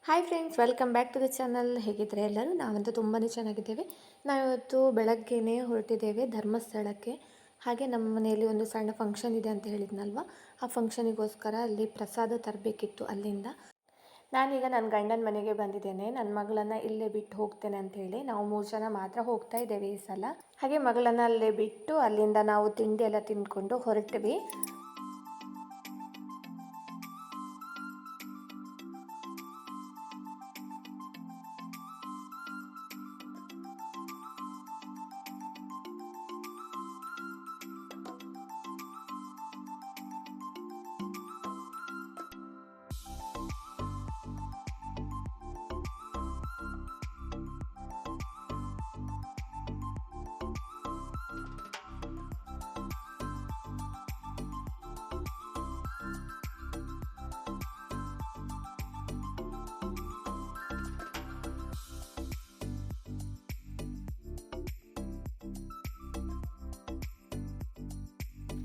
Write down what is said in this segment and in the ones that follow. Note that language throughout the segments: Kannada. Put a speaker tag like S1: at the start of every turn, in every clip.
S1: Hi friends, welcome back to the channel. ಹೇಗಿದ್ದರೆ ಎಲ್ಲರೂ? ನಾವಂತೂ ತುಂಬಾ ಚೆನ್ನಾಗಿದ್ದೇವೆ. ನಾವಿವತ್ತು ಬೆಳಗ್ಗೆನೇ ಹೊರಟಿದ್ದೇವೆ ಧರ್ಮಸ್ಥಳಕ್ಕೆ. ಹಾಗೆ ನಮ್ಮ ಮನೆಯಲ್ಲಿ ಒಂದು ಸಣ್ಣ ಫಂಕ್ಷನ್ ಇದೆ ಅಂತ ಹೇಳಿದ್ನಲ್ವ, ಆ ಫಂಕ್ಷನಿಗೋಸ್ಕರ ಅಲ್ಲಿ ಪ್ರಸಾದ ತರಬೇಕಿತ್ತು ಅಲ್ಲಿಂದ. ನಾನೀಗ ನನ್ನ ಗಂಡನ ಮನೆಗೆ ಬಂದಿದ್ದೇನೆ. ನನ್ನ ಮಗಳನ್ನು ಇಲ್ಲೇ ಬಿಟ್ಟು ಹೋಗ್ತೇನೆ ಅಂತ ಹೇಳಿ ನಾವು 3 ಜನ ಮಾತ್ರ ಹೋಗ್ತಾ ಇದ್ದೇವೆ ಈ ಸಲ. ಹಾಗೆ ಮಗಳನ್ನು ಅಲ್ಲೇ ಬಿಟ್ಟು ಅಲ್ಲಿಂದ ನಾವು ತಿಂಡಿ ಎಲ್ಲ ತಿಂದ್ಕೊಂಡು ಹೊರಟ್ವಿ.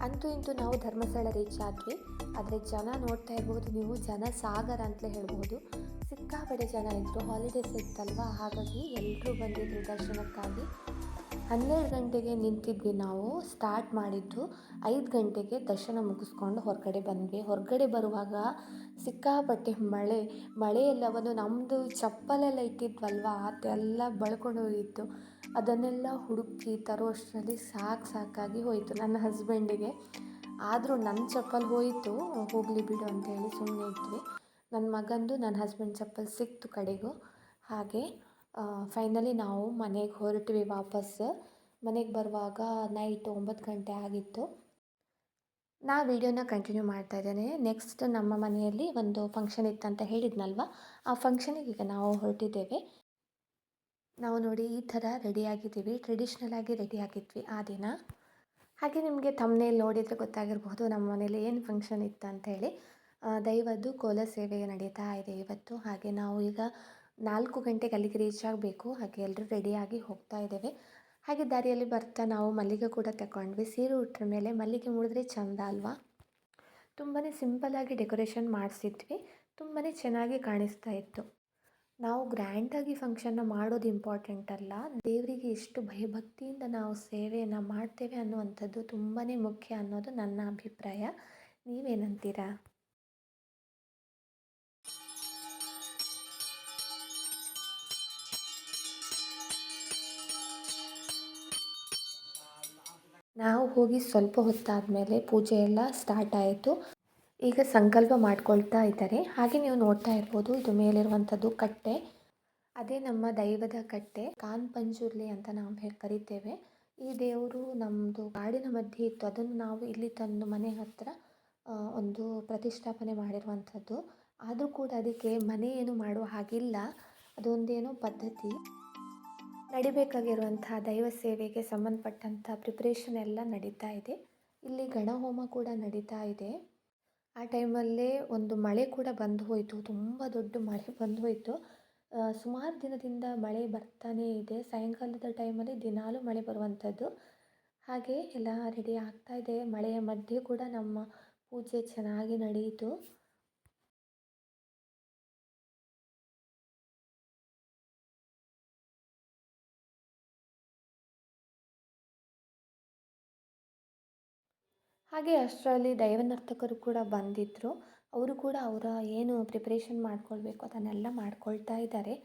S1: ಅಂತೂ ಇಂತೂ ನಾವು ಧರ್ಮಸ್ಥಳ ರೀಚ್ ಆದ್ವಿ. ಆದರೆ ಜನ ನೋಡ್ತಾ ಇರ್ಬೋದು ನೀವು, ಜನ ಸಾಗರ ಅಂತಲೇ ಹೇಳ್ಬೋದು. ಸಿಕ್ಕಾಪಟ್ಟೆ ಜನ ಇದ್ದರು. ಹಾಲಿಡೇಸ್ ಇತ್ತಲ್ವ, ಹಾಗಾಗಿ ಎಲ್ಲರೂ ಬಂದಿದ್ದರು ದರ್ಶನಕ್ಕಾಗಿ. 12 ಗಂಟೆಗೆ ನಿಂತಿದ್ವಿ ನಾವು. ಸ್ಟಾರ್ಟ್ ಮಾಡಿದ್ದು 5 ಗಂಟೆಗೆ ದರ್ಶನ ಮುಗಿಸ್ಕೊಂಡು ಹೊರಗಡೆ ಬಂದ್ವಿ. ಹೊರಗಡೆ ಬರುವಾಗ ಸಿಕ್ಕಾಪಟ್ಟೆ ಮಳೆಯೆಲ್ಲವನ್ನು ನಮ್ಮದು ಚಪ್ಪಲೆಲ್ಲ ಇಟ್ಟಿದ್ವಲ್ವ, ಅದೆಲ್ಲ ಬಳ್ಕೊಂಡು ಹೋಗಿತ್ತು. ಅದನ್ನೆಲ್ಲ ಹುಡುಕಿ ತರೋ ಅಷ್ಟರಲ್ಲಿ ಸಾಕಾಗಿ ಹೋಯಿತು ನನ್ನ ಹಸ್ಬೆಂಡಿಗೆ. ಆದರೂ ನನ್ನ ಚಪ್ಪಲ್ ಹೋಯಿತು, ಹೋಗಲಿ ಬಿಡು ಅಂತೇಳಿ ಸುಮ್ಮನೆ ಇದ್ವಿ. ನನ್ನ ಮಗಂದು ನನ್ನ ಹಸ್ಬೆಂಡ್ ಚಪ್ಪಲ್ ಸಿಕ್ತು ಕಡೆಗೂ. ಹಾಗೆ ಫೈನಲಿ ನಾವು ಮನೆಗೆ ಹೊರಟ್ವಿ ವಾಪಸ್. ಮನೆಗೆ ಬರುವಾಗ ನೈಟ್ 9 ಗಂಟೆ ಆಗಿತ್ತು. ನಾ ವಿಡಿಯೋನ ಕಂಟಿನ್ಯೂ ಮಾಡ್ತಾ ಇದ್ದೇನೆ. ನೆಕ್ಸ್ಟ್ ನಮ್ಮ ಮನೆಯಲ್ಲಿ ಒಂದು ಫಂಕ್ಷನ್ ಇತ್ತಂತ ಹೇಳಿದ್ನಲ್ವ, ಆ ಫಂಕ್ಷನಿಗೆ ಈಗ ನಾವು ಹೊರಟಿದ್ದೇವೆ. ನಾವು ನೋಡಿ ಈ ಥರ ರೆಡಿಯಾಗಿದ್ದೀವಿ, ಟ್ರೆಡಿಷ್ನಲ್ ಆಗಿ ರೆಡಿ ಆಗಿದ್ವಿ ಆ ದಿನ. ಹಾಗೆ ನಿಮಗೆ ಥಂಬ್ನೇಲ್ ನೋಡಿದರೆ ಗೊತ್ತಾಗಿರಬಹುದು ನಮ್ಮ ಮನೇಲಿ ಏನು ಫಂಕ್ಷನ್ ಇತ್ತು ಅಂತ ಹೇಳಿ. ದೈವದ್ದು ಕೋಲ ಸೇವೆ ನಡೀತಾ ಇದೆ ಇವತ್ತು. ಹಾಗೆ ನಾವು ಈಗ 4 ಗಂಟೆಗೆ ಅಲ್ಲಿಗೆ ರೀಚ್ ಆಗಬೇಕು. ಹಾಗೆ ಎಲ್ಲರೂ ರೆಡಿಯಾಗಿ ಹೋಗ್ತಾ ಇದ್ದೇವೆ. ಹಾಗೆ ದಾರಿಯಲ್ಲಿ ಬರ್ತಾ ನಾವು ಮಲ್ಲಿಗೆ ಕೂಡ ತಗೊಂಡ್ವಿ. ಸೀರೆ ಉಟ್ರ ಮೇಲೆ ಮಲ್ಲಿಗೆ ಮುಡಿದ್ರೆ ಚಂದ ಅಲ್ವಾ. ತುಂಬಾ ಸಿಂಪಲ್ಲಾಗಿ ಡೆಕೋರೇಷನ್ ಮಾಡಿಸಿದ್ವಿ. ತುಂಬಾ ಚೆನ್ನಾಗಿ ಕಾಣಿಸ್ತಾ ಇತ್ತು. ನಾವು ಗ್ರ್ಯಾಂಡಾಗಿ ಫಂಕ್ಷನ್ನ ಮಾಡೋದು ಇಂಪಾರ್ಟೆಂಟ್ ಅಲ್ಲ, ದೇವರಿಗೆ ಎಷ್ಟು ಭಯಭಕ್ತಿಯಿಂದ ನಾವು ಸೇವೆಯನ್ನು ಮಾಡ್ತೇವೆ ಅನ್ನುವಂಥದ್ದು ತುಂಬಾ ಮುಖ್ಯ ಅನ್ನೋದು ನನ್ನ ಅಭಿಪ್ರಾಯ. ನೀವೇನಂತೀರಾ? ನಾವು ಹೋಗಿ ಸ್ವಲ್ಪ ಹೊತ್ತಾದಮೇಲೆ ಪೂಜೆ ಎಲ್ಲ ಸ್ಟಾರ್ಟ್ ಆಯಿತು. ಈಗ ಸಂಕಲ್ಪ ಮಾಡ್ಕೊಳ್ತಾ ಇದ್ದಾರೆ. ಹಾಗೆ ನೀವು ನೋಡ್ತಾ ಇರ್ಬೋದು, ಇದು ಮೇಲಿರುವಂಥದ್ದು ಕಟ್ಟೆ, ಅದೇ ನಮ್ಮ ದೈವದ ಕಟ್ಟೆ. ಕಾನ್ಪಂಜುರ್ಲಿ ಅಂತ ನಾವು ಕರಿತೇವೆ. ಈ ದೇವರು ನಮ್ಮದು ಕಾಡಿನ ಮಧ್ಯೆ ಇತ್ತು. ಅದನ್ನು ನಾವು ಇಲ್ಲಿ ತಂದು ಮನೆ ಹತ್ತಿರ ಒಂದು ಪ್ರತಿಷ್ಠಾಪನೆ ಮಾಡಿರುವಂಥದ್ದು. ಆದರೂ ಕೂಡ ಅದಕ್ಕೆ ಮನೆ ಏನು ಮಾಡುವ ಹಾಗಿಲ್ಲ, ಅದೊಂದೇನೋ ಪದ್ಧತಿ. ನಡಿಬೇಕಾಗಿರುವಂಥ ದೈವ ಸೇವೆಗೆ ಸಂಬಂಧಪಟ್ಟಂಥ ಪ್ರಿಪ್ರೇಷನ್ ಎಲ್ಲ ನಡೀತಾ ಇದೆ. ಇಲ್ಲಿ ಗಣಹೋಮ ಕೂಡ ನಡೀತಾ ಇದೆ. ಆ ಟೈಮಲ್ಲೇ ಒಂದು ಮಳೆ ಕೂಡ ಬಂದು ಹೋಯಿತು, ತುಂಬ ದೊಡ್ಡ ಮಳೆ ಬಂದು ಹೋಯಿತು. ಸುಮಾರು ದಿನದಿಂದ ಮಳೆ ಬರ್ತಾನೇ ಇದೆ. ಸಾಯಂಕಾಲದ ಟೈಮಲ್ಲಿ ದಿನಾಲೂ ಮಳೆ ಬರುವಂಥದ್ದು. ಹಾಗೆ ಎಲ್ಲ ರೆಡಿ ಆಗ್ತಾ ಇದೆ. ಮಳೆಯ ಮಧ್ಯೆ ಕೂಡ ನಮ್ಮ ಪೂಜೆ ಚೆನ್ನಾಗಿ ನಡೆಯಿತು. ಹಾಗೆ ಅಷ್ಟರಲ್ಲಿ ದೈವ ನರ್ತಕರು ಕೂಡ ಬಂದಿದ್ದರು. ಅವರು ಕೂಡ ಅವರ ಏನು ಪ್ರಿಪ್ರೇಷನ್ ಮಾಡ್ಕೊಳ್ಬೇಕು ಅದನ್ನೆಲ್ಲ ಮಾಡ್ಕೊಳ್ತಾ ಇದ್ದಾರೆ.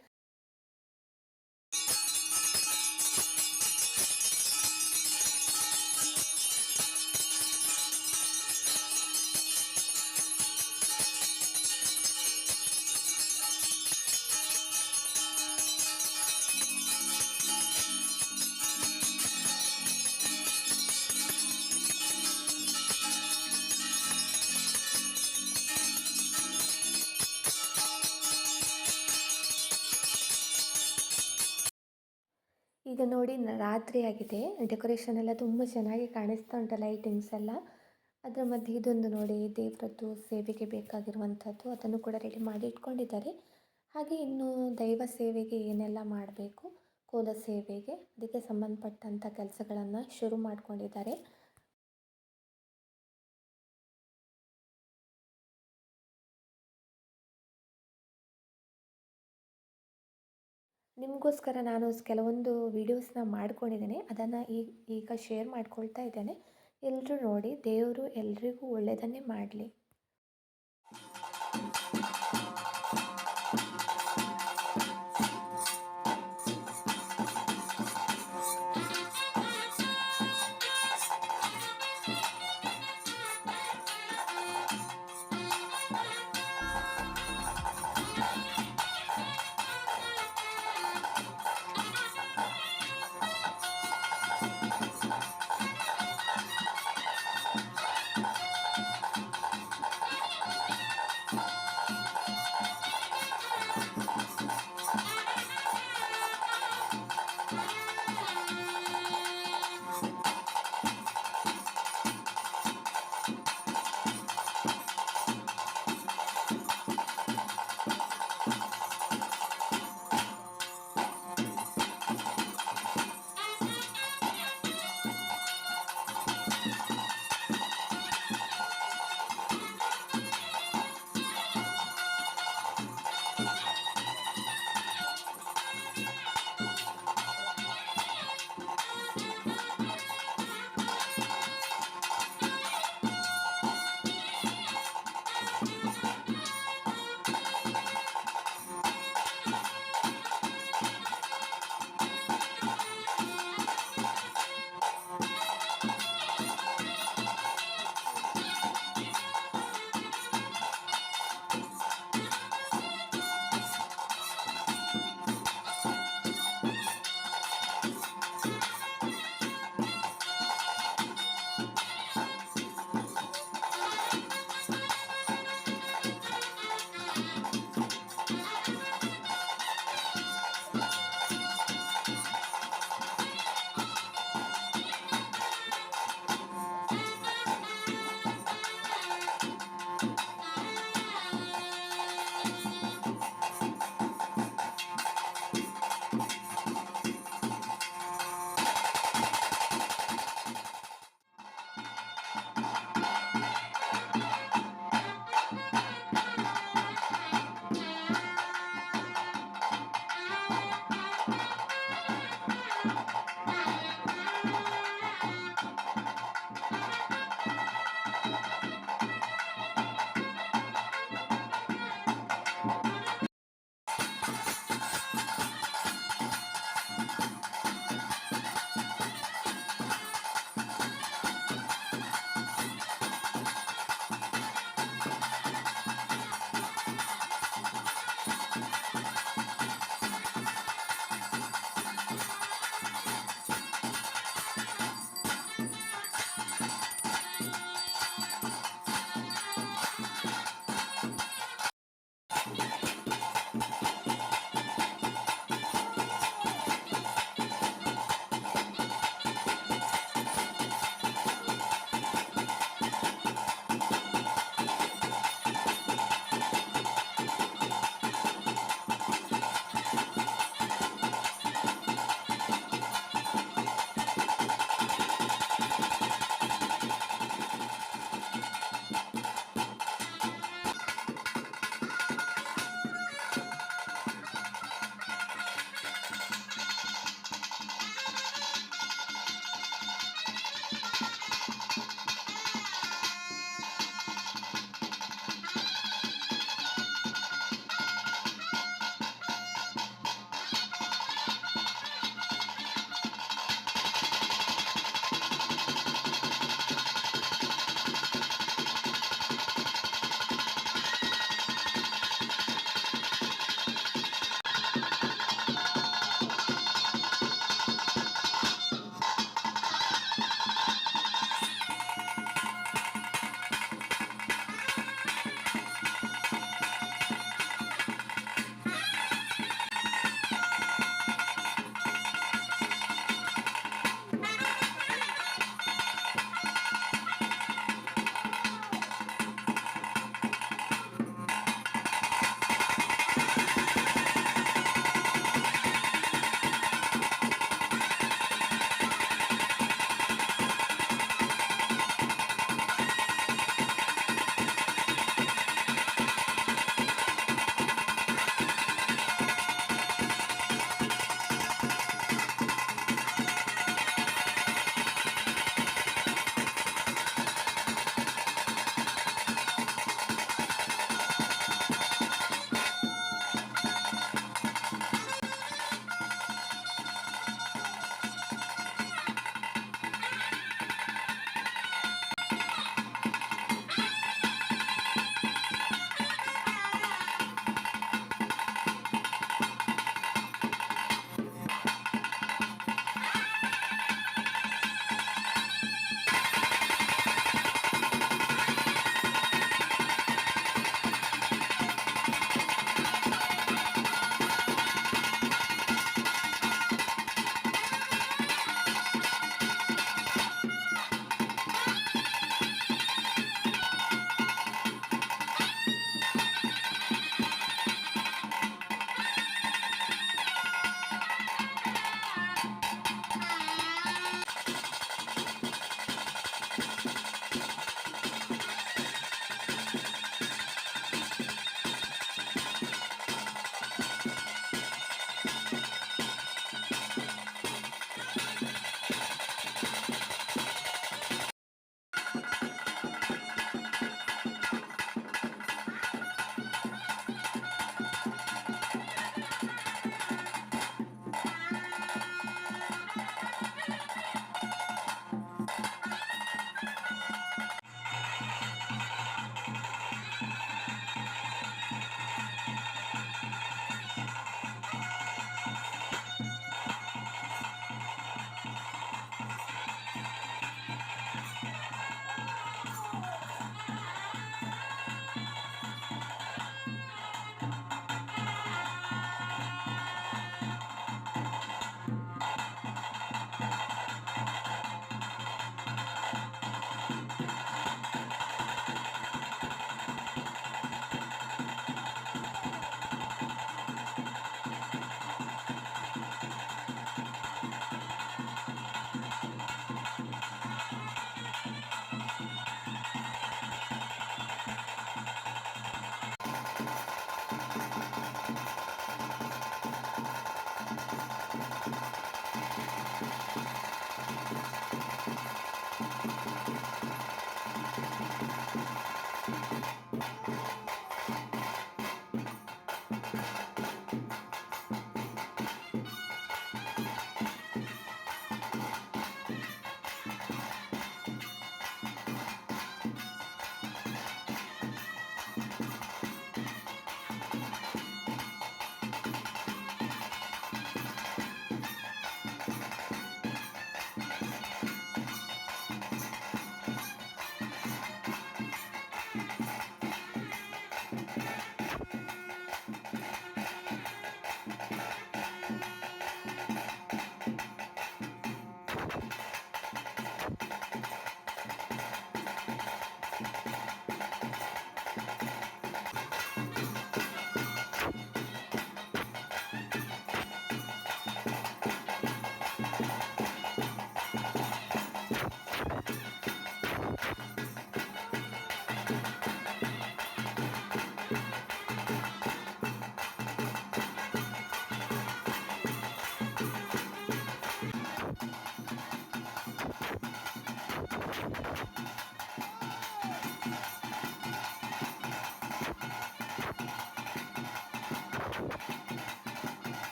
S1: ಈಗ ನೋಡಿ ರಾತ್ರಿ ಆಗಿದೆ. ಡೆಕೋರೇಷನ್ ಎಲ್ಲ ತುಂಬ ಚೆನ್ನಾಗಿ ಕಾಣಿಸ್ತಾ ಉಂಟು, ಲೈಟಿಂಗ್ಸ್ ಎಲ್ಲ. ಅದರ ಮಧ್ಯೆ ಇದೊಂದು ನೋಡಿ, ದೇವರದ್ದು ಸೇವೆಗೆ ಬೇಕಾಗಿರುವಂಥದ್ದು, ಅದನ್ನು ಕೂಡ ರೆಡಿ ಮಾಡಿ ಇಟ್ಕೊಂಡಿದ್ದಾರೆ. ಹಾಗೆ ಇನ್ನು ದೈವ ಸೇವೆಗೆ ಏನೆಲ್ಲ ಮಾಡಬೇಕು, ಕೋಲ ಸೇವೆಗೆ ಅದಕ್ಕೆ ಸಂಬಂಧಪಟ್ಟಂಥ ಕೆಲಸಗಳನ್ನು ಶುರು ಮಾಡಿಕೊಂಡಿದ್ದಾರೆ. ನಿಮಗೋಸ್ಕರ ನಾನು ಕೆಲವೊಂದು ವೀಡಿಯೋಸ್ನ ಮಾಡ್ಕೊಂಡಿದ್ದೇನೆ. ಅದನ್ನು ಈಗ ಶೇರ್ ಮಾಡ್ಕೊಳ್ತಾ ಇದ್ದೇನೆ. ಎಲ್ಲರೂ ನೋಡಿ. ದೇವರು ಎಲ್ರಿಗೂ ಒಳ್ಳೆಯದನ್ನೇ ಮಾಡಲಿ.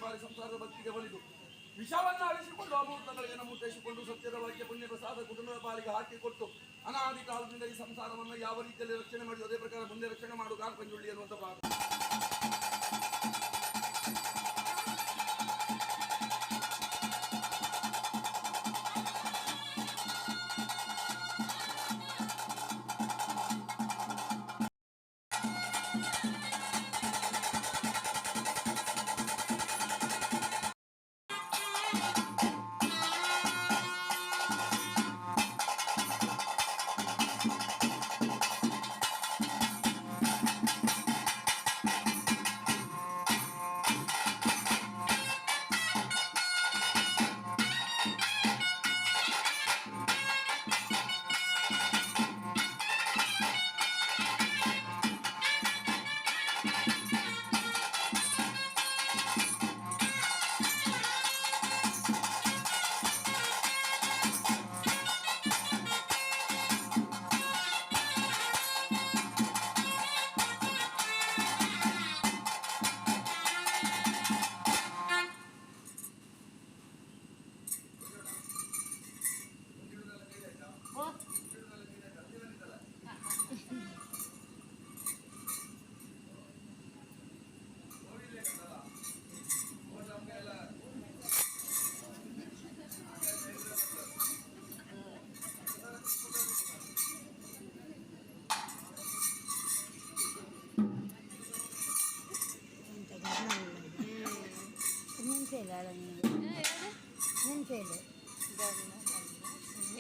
S2: ಬಾರಿ ಸಂಸಾರದ ಭಕ್ತಿಗೆ ಬಲಿದು ವಿಷವನ್ನು ಅಳಿಸಿಕೊಂಡು ಅಮೃತಗಳಿಗೆ ಮುಟ್ಟೈಸಿಕೊಂಡು ಸತ್ಯದ ಭಾಗ್ಯ ಪುಣ್ಯ ಪ್ರಸಾದ ಕುಟುಂಬದ ಪಾಲಿಗೆ ಹಾಕಿಕೊಟ್ಟು ಅನಾದಿ ಕಾಲದಿಂದ ಈ ಸಂಸಾರವನ್ನು ಯಾವ ರೀತಿಯಲ್ಲಿ ರಕ್ಷಣೆ ಮಾಡಿ ಅದೇ ಪ್ರಕಾರ ಮುಂದೆ ರಕ್ಷಣೆ ಮಾಡು ಕಾರ್ಪಂಜುಳ್ಳಿ ಅನ್ನುವಂಥ ಪ್ರಾರ್ಥನೆ.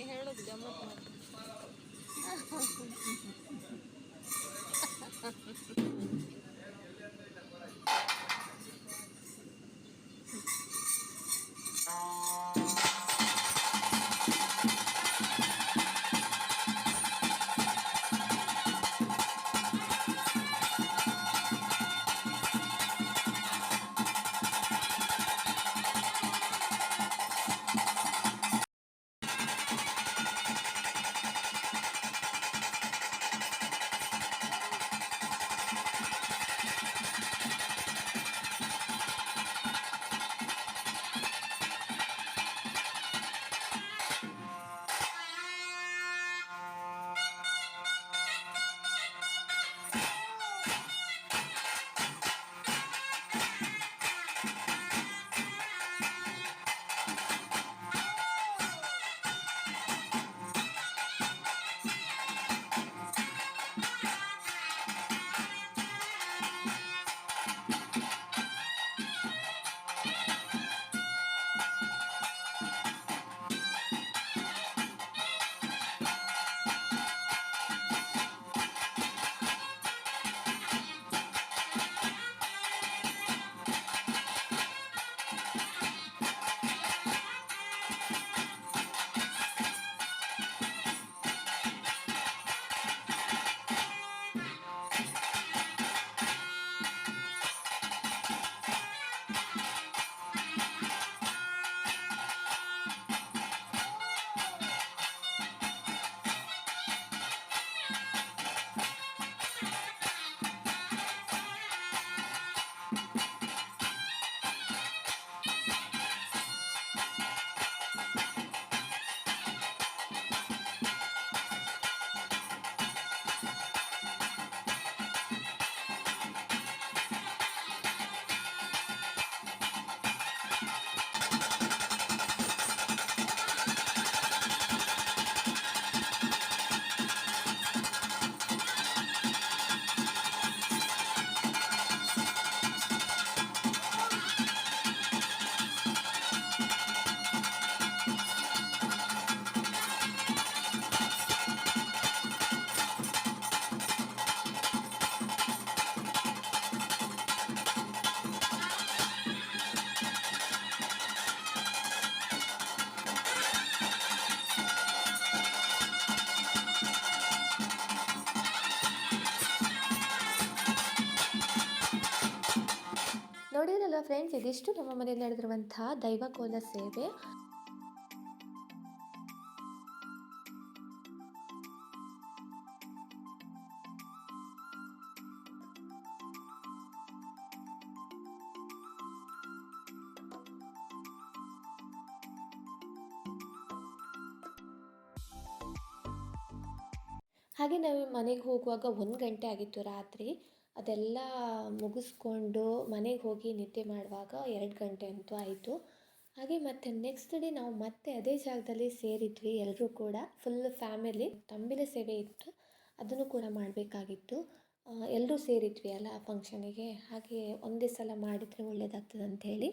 S1: ಹೇಳೋದು ಗಮ್ಮತ್ತು ನೋಡಿದ್ರಲ್ವ ಫ್ರೆಂಡ್ಸ್, ಇದಿಷ್ಟು ನಮ್ಮ ಮನೆಯಲ್ಲಿ ನಡೆದಿರುವಂತಹ ದೈವಕೋಲ ಸೇವೆ. ಹಾಗೆ ನಾವು ಮನೆಗೆ ಹೋಗುವಾಗ 1 ಗಂಟೆ ಆಗಿತ್ತು ರಾತ್ರಿ. ಅದೆಲ್ಲ ಮುಗಿಸ್ಕೊಂಡು ಮನೆಗೆ ಹೋಗಿ ನಿದ್ದೆ ಮಾಡುವಾಗ 2 ಗಂಟೆ ಅಂತೂ ಆಯಿತು. ಹಾಗೆ ಮತ್ತೆ ನೆಕ್ಸ್ಟ್ ಡೇ ನಾವು ಮತ್ತೆ ಅದೇ ಜಾಗದಲ್ಲಿ ಸೇರಿದ್ವಿ ಎಲ್ಲರೂ ಕೂಡ. ಫುಲ್ ಫ್ಯಾಮಿಲಿ ತಂಬಿಲ ಸೇವೆ ಇತ್ತು, ಅದನ್ನು ಕೂಡ ಮಾಡಬೇಕಾಗಿತ್ತು. ಎಲ್ಲರೂ ಸೇರಿದ್ವಿ ಅಲ್ಲ ಆ ಫಂಕ್ಷನಿಗೆ, ಹಾಗೆ ಒಂದೇ ಸಲ ಮಾಡಿದರೆ ಒಳ್ಳೆಯದಾಗ್ತದೆ ಅಂಥೇಳಿ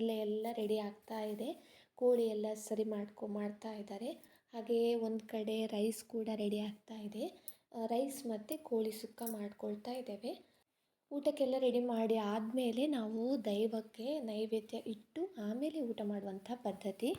S1: ಇಲ್ಲೇ ಎಲ್ಲ ರೆಡಿ ಆಗ್ತಾ ಇದೆ. ಕೋಳಿ ಎಲ್ಲ ಸರಿ ಮಾಡ್ತಾ ಇದ್ದಾರೆ. ಹಾಗೆ ಒಂದು ಕಡೆ ರೈಸ್ ಕೂಡ ರೆಡಿ ಆಗ್ತಾ ಇದೆ. ರೈಸ್ ಮತ್ತು ಕೋಳಿ ಸುಕ್ಕ ಮಾಡ್ಕೊಳ್ತಾ ಇದ್ದೇವೆ. ಊಟಕ್ಕೆಲ್ಲ ರೆಡಿ ಮಾಡಿ ಆದಮೇಲೆ ನಾವು ದೈವಕ್ಕೆ ನೈವೇದ್ಯ ಇಟ್ಟು ಆಮೇಲೆ ಊಟ ಮಾಡುವಂಥ ಪದ್ಧತಿ.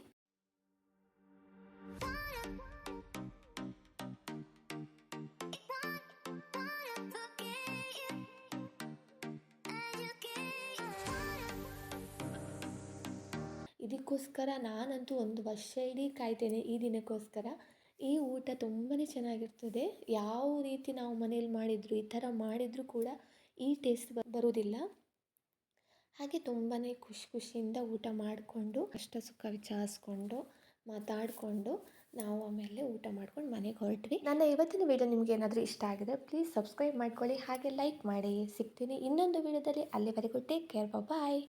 S1: ಇದಕ್ಕೋಸ್ಕರ ನಾನಂತೂ ಒಂದು ವರ್ಷ ಇಡೀ ಕಾಯ್ತೇನೆ ಈ ದಿನಕ್ಕೋಸ್ಕರ. ಈ ಊಟ ತುಂಬಾ ಚೆನ್ನಾಗಿರ್ತದೆ. ಯಾವ ರೀತಿ ನಾವು ಮನೇಲಿ ಮಾಡಿದರೂ ಈ ಥರ ಮಾಡಿದರೂ ಕೂಡ ಈ ಟೇಸ್ಟ್ ಬರುವುದಿಲ್ಲ. ಹಾಗೆ ತುಂಬಾ ಖುಷಿಯಿಂದ ಊಟ ಮಾಡಿಕೊಂಡು ಕಷ್ಟ ಸುಖ ವಿಚಾರಿಸ್ಕೊಂಡು ಮಾತಾಡಿಕೊಂಡು ನಾವು ಆಮೇಲೆ ಊಟ ಮಾಡ್ಕೊಂಡು ಮನೆಗೆ ಹೊರಟ್ವಿ. ನನ್ನ ಇವತ್ತಿನ ವಿಡಿಯೋ ನಿಮಗೆ ಏನಾದರೂ ಇಷ್ಟ ಆಗಿದ್ರೆ ಪ್ಲೀಸ್ ಸಬ್ಸ್ಕ್ರೈಬ್ ಮಾಡ್ಕೊಳ್ಳಿ, ಹಾಗೆ ಲೈಕ್ ಮಾಡಿ. ಸಿಗ್ತೀನಿ ಇನ್ನೊಂದು ವಿಡಿಯೋದಲ್ಲಿ. ಅಲ್ಲಿವರೆಗೂ ಟೇಕ್ ಕೇರ್, ಬಾಯ್.